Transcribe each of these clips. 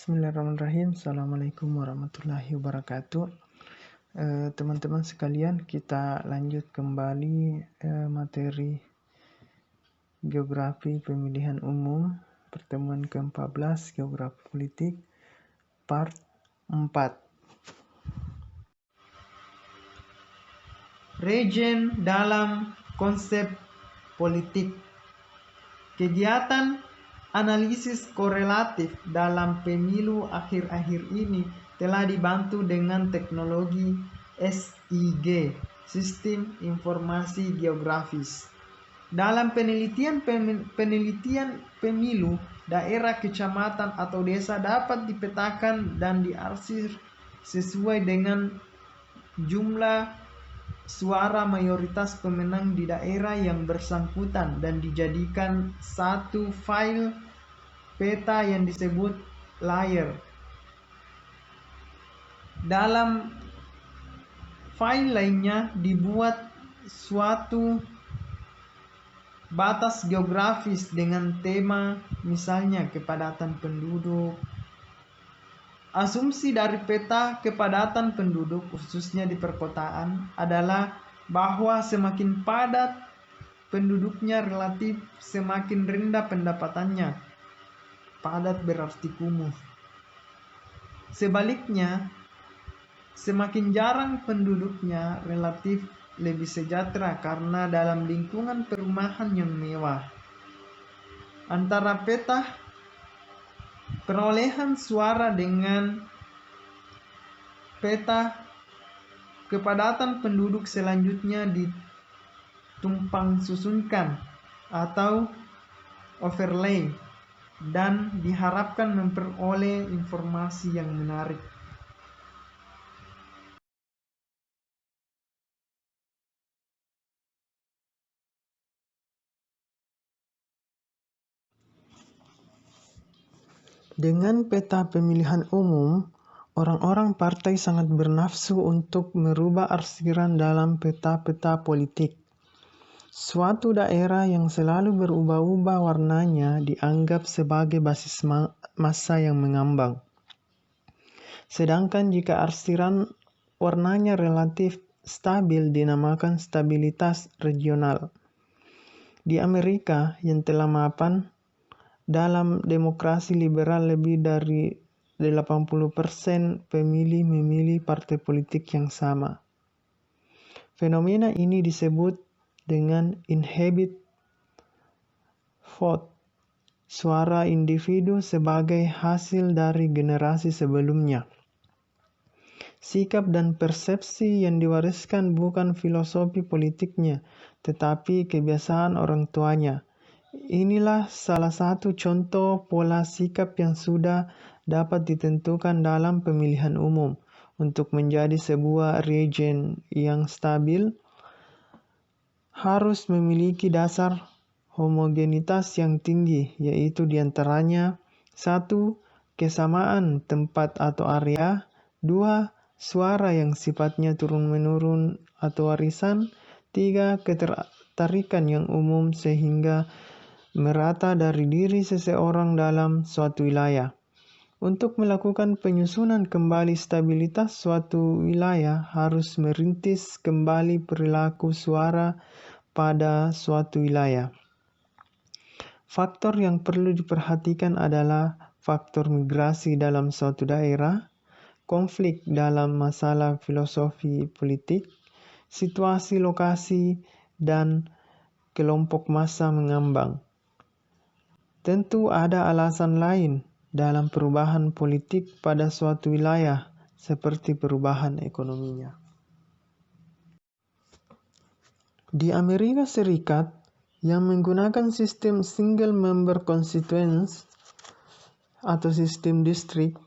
Bismillahirrahmanirrahim. Assalamualaikum warahmatullahi wabarakatuh. Teman-teman sekalian, kita lanjut kembali materi geografi pemilihan umum pertemuan ke-14 geografi politik part 4. Region dalam konsep politik. Kegiatan analisis korelatif dalam pemilu akhir-akhir ini telah dibantu dengan teknologi SIG, Sistem Informasi Geografis. Dalam penelitian pemilu, daerah, kecamatan, atau desa dapat dipetakan dan diarsir sesuai dengan jumlah suara mayoritas pemenang di daerah yang bersangkutan dan dijadikan satu file peta yang disebut layer. Dalam file lainnya dibuat suatu batas geografis dengan tema, misalnya kepadatan penduduk. Asumsi dari peta kepadatan penduduk, khususnya di perkotaan, adalah bahwa semakin padat penduduknya relatif semakin rendah pendapatannya. Padat berarti kumuh. Sebaliknya, semakin jarang penduduknya relatif lebih sejahtera karena dalam lingkungan perumahan yang mewah. Antara peta perolehan suara dengan peta kepadatan penduduk selanjutnya ditumpang susunkan atau overlay dan diharapkan memperoleh informasi yang menarik. Dengan peta pemilihan umum, orang-orang partai sangat bernafsu untuk merubah arsiran dalam peta-peta politik. Suatu daerah yang selalu berubah-ubah warnanya dianggap sebagai basis massa yang mengambang. Sedangkan jika arsiran warnanya relatif stabil dinamakan stabilitas regional. Di Amerika yang telah mapan, dalam demokrasi liberal lebih dari 80% pemilih memilih partai politik yang sama. Fenomena ini disebut dengan inhabit vote, suara individu sebagai hasil dari generasi sebelumnya. Sikap dan persepsi yang diwariskan bukan filosofi politiknya, tetapi kebiasaan orang tuanya. Inilah salah satu contoh pola sikap yang sudah dapat ditentukan dalam pemilihan umum. Untuk menjadi sebuah region yang stabil, harus memiliki dasar homogenitas yang tinggi, yaitu diantaranya 1. Kesamaan tempat atau area. 2. Suara yang sifatnya turun-menurun atau warisan. 3. Ketertarikan yang umum sehingga merata dari diri seseorang dalam suatu wilayah. Untuk melakukan penyusunan kembali stabilitas suatu wilayah harus merintis kembali perilaku suara pada suatu wilayah. Faktor yang perlu diperhatikan adalah faktor migrasi dalam suatu daerah, konflik dalam masalah filosofi politik, situasi lokasi, dan kelompok massa mengambang. Tentu ada alasan lain dalam perubahan politik pada suatu wilayah, seperti perubahan ekonominya. Di Amerika Serikat, yang menggunakan sistem single member constituents atau sistem distrik,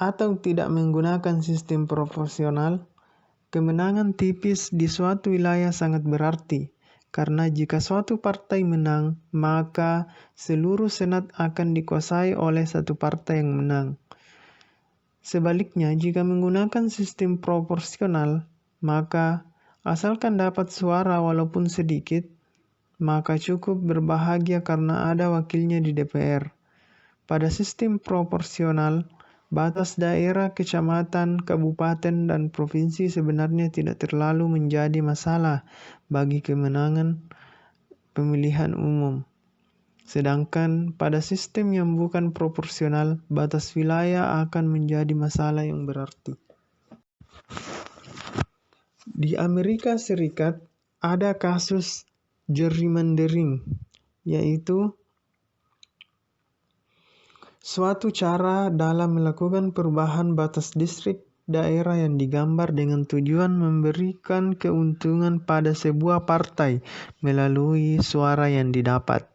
atau tidak menggunakan sistem proporsional, kemenangan tipis di suatu wilayah sangat berarti. Karena jika suatu partai menang, maka seluruh senat akan dikuasai oleh satu partai yang menang. Sebaliknya, jika menggunakan sistem proporsional, maka asalkan dapat suara walaupun sedikit, maka cukup berbahagia karena ada wakilnya di DPR. Pada sistem proporsional, Batas daerah, kecamatan, kabupaten, dan provinsi sebenarnya tidak terlalu menjadi masalah bagi kemenangan pemilihan umum. Sedangkan pada sistem yang bukan proporsional, batas wilayah akan menjadi masalah yang berarti. Di Amerika Serikat ada kasus gerrymandering, yaitu suatu cara dalam melakukan perubahan batas distrik daerah yang digambar dengan tujuan memberikan keuntungan pada sebuah partai melalui suara yang didapat.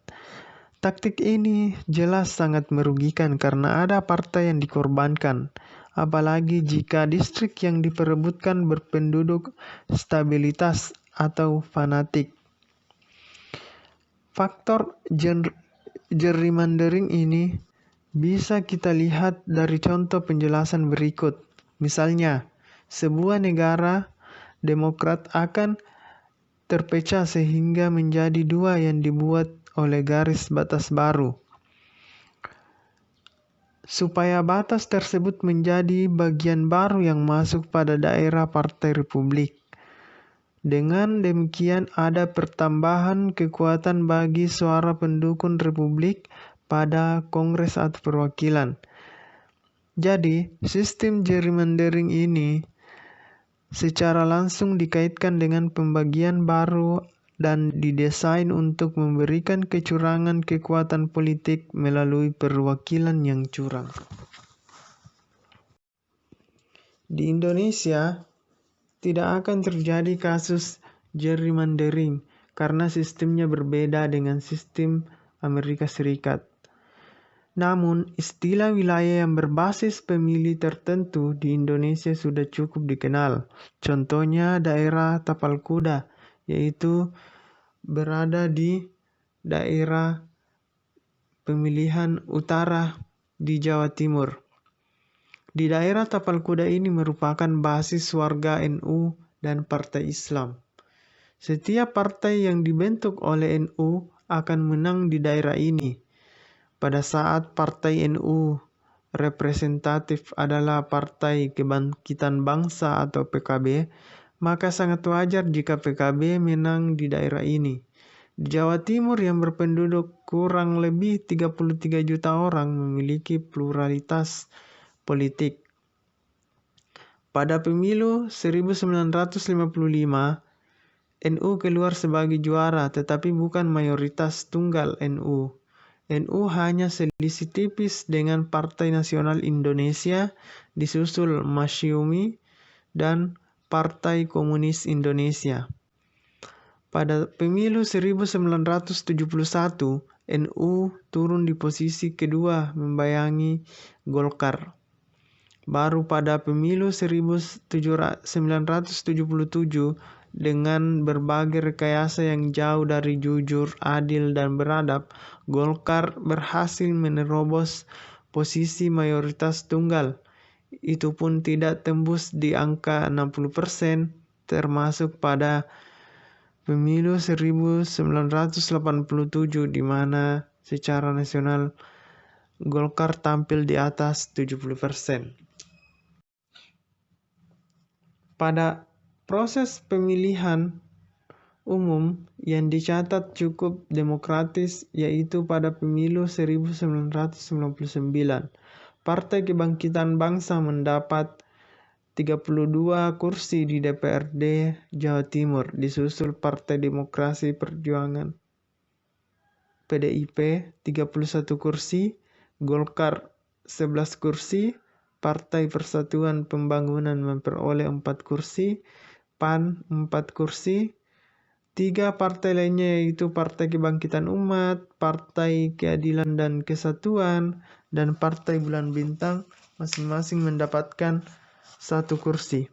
Taktik ini jelas sangat merugikan karena ada partai yang dikorbankan, apalagi jika distrik yang diperebutkan berpenduduk stabilitas atau fanatik. Faktor gerrymandering ini bisa kita lihat dari contoh penjelasan berikut. Misalnya, sebuah negara demokrat akan terpecah sehingga menjadi dua yang dibuat oleh garis batas baru. Supaya batas tersebut menjadi bagian baru yang masuk pada daerah Partai Republik. Dengan demikian ada pertambahan kekuatan bagi suara pendukung Republik pada Kongres atau perwakilan. Jadi, sistem gerrymandering ini secara langsung dikaitkan dengan pembagian baru dan didesain untuk memberikan kecurangan kekuatan politik melalui perwakilan yang curang. Di Indonesia, tidak akan terjadi kasus gerrymandering karena sistemnya berbeda dengan sistem Amerika Serikat. Namun, istilah wilayah yang berbasis pemilih tertentu di Indonesia sudah cukup dikenal. Contohnya daerah Tapal Kuda, yaitu berada di daerah pemilihan utara di Jawa Timur. Di daerah Tapal Kuda ini merupakan basis warga NU dan Partai Islam. Setiap partai yang dibentuk oleh NU akan menang di daerah ini. Pada saat Partai NU representatif adalah Partai Kebangkitan Bangsa atau PKB, maka sangat wajar jika PKB menang di daerah ini. Di Jawa Timur yang berpenduduk kurang lebih 33 juta orang memiliki pluralitas politik. Pada pemilu 1955, NU keluar sebagai juara tetapi bukan mayoritas tunggal NU. NU hanya selisih tipis dengan Partai Nasional Indonesia, disusul Masyumi dan Partai Komunis Indonesia. Pada pemilu 1971, NU turun di posisi kedua membayangi Golkar. Baru pada pemilu 1977, dengan berbagai rekayasa yang jauh dari jujur, adil, dan beradab, Golkar berhasil menerobos posisi mayoritas tunggal. Itu pun tidak tembus di angka 60%, termasuk pada pemilu 1987 di mana secara nasional Golkar tampil di atas 70%. Pada proses pemilihan umum yang dicatat cukup demokratis, yaitu pada pemilu 1999. Partai Kebangkitan Bangsa mendapat 32 kursi di DPRD Jawa Timur, disusul Partai Demokrasi Perjuangan PDIP 31 kursi, Golkar 11 kursi, Partai Persatuan Pembangunan memperoleh 4 kursi, PAN 4 kursi, 3 partai lainnya yaitu Partai Kebangkitan Umat, Partai Keadilan dan Kesatuan, dan Partai Bulan Bintang masing-masing mendapatkan 1 kursi.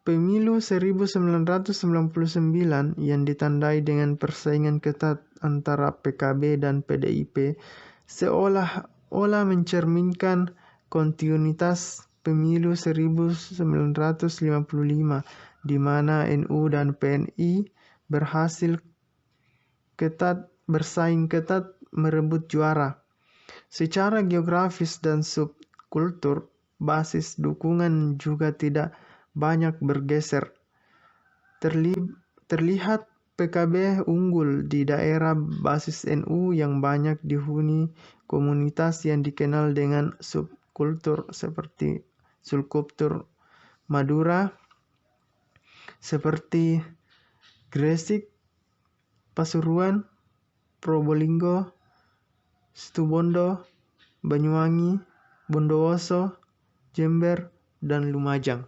Pemilu 1999 yang ditandai dengan persaingan ketat antara PKB dan PDIP seolah-olah mencerminkan kontinuitas pemilu 1955 di mana NU dan PNI berhasil bersaing ketat merebut juara. Secara geografis dan subkultur, basis dukungan juga tidak banyak bergeser. Terlihat PKB unggul di daerah basis NU yang banyak dihuni komunitas yang dikenal dengan subkultur seperti subkultur Madura, seperti Gresik, Pasuruan, Probolinggo, Situbondo, Banyuwangi, Bondowoso, Jember, dan Lumajang.